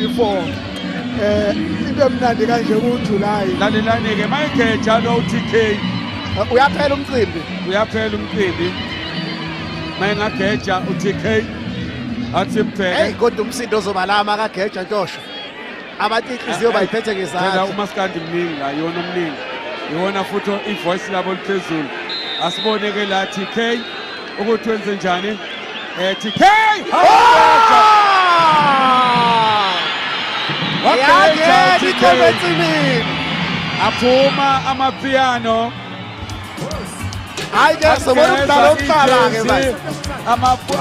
2024 into emnandi kanje kuJuly lalelani-ke mayigeja lo TK uyaphela umcimbi mayingageja uTK athi bheke kodwa umsindo ozobalama kaGeja Ntosho abantu inhliziyo bayiphethe phela ngezandla umaskandi mningi la yona omningi iwona futhi ivoice labo liphezulu asiboneke la TK ukuthi wenze njani TK aphuma amapiano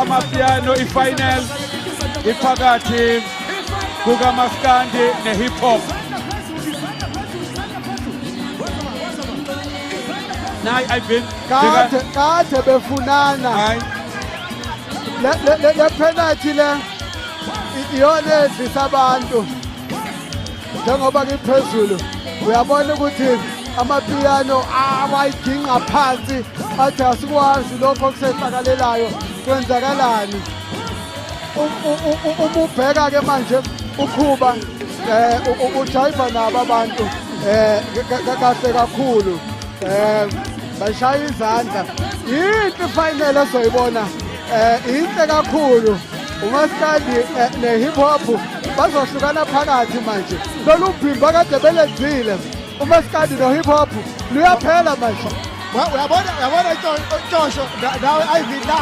amapiano ifinal iphakathi kukaMaskandi ne-hip hop nayi Ivan kade befunana le penalty le iyona edlisa abantu njengoba kiphezulu uyabona ukuthi amapiano awayiginqa phansi athi asikwazi lokho okusehlakalelayo kwenzakalani uma ubheka ke manje ukhuba ujayiva nabo abantu kahle kakhulu bashaya izandla yinhle final ezoyibona inhle kakhulu uMaskandi ne-hip hop bazohlukana phakathi manje lolu bhimba kade belenzile uMaskandi no-hip hop luyaphela manje uyabona Ntosho nawe Ivan la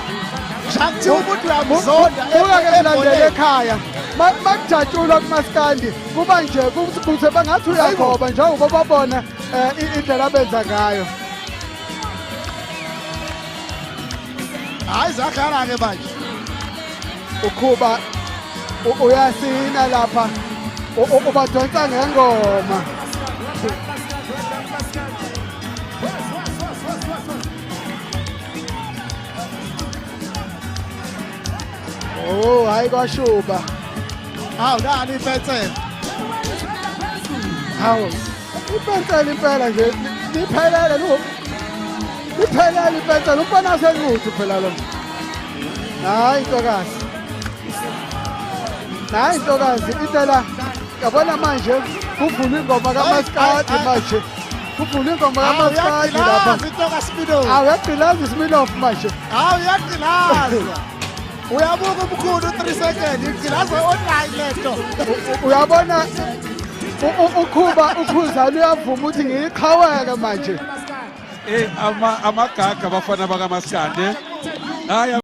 shathi umuntu uyamzonda uyakelandela ekhaya makujatshulwa kuMaskandi kuba nje kuthi bangathi uyagoba njengoba babona indlela abenza ngayo hayi zakhala-ke manje ukhuba uyasina lapha ubadonsa ngengoma hayi kwashuba hawu nani ipensela hawu ipensela impela nje liphelele ipensela umbona senquthu phela lo hayi ntokazi intela yabona manje kuvula ingoma kaMaskandi manje kuvula ingoma kaMaskandi lapha uyagqilaza iSminoff manje uyagqilaza uyabuka umkhulu 3 seconds igqilaza online lento uyabona ukhuba ukhuzana uyavuma ukuthi ngiyiqhaweke manje amagaga abafana bakaMaskandi hayi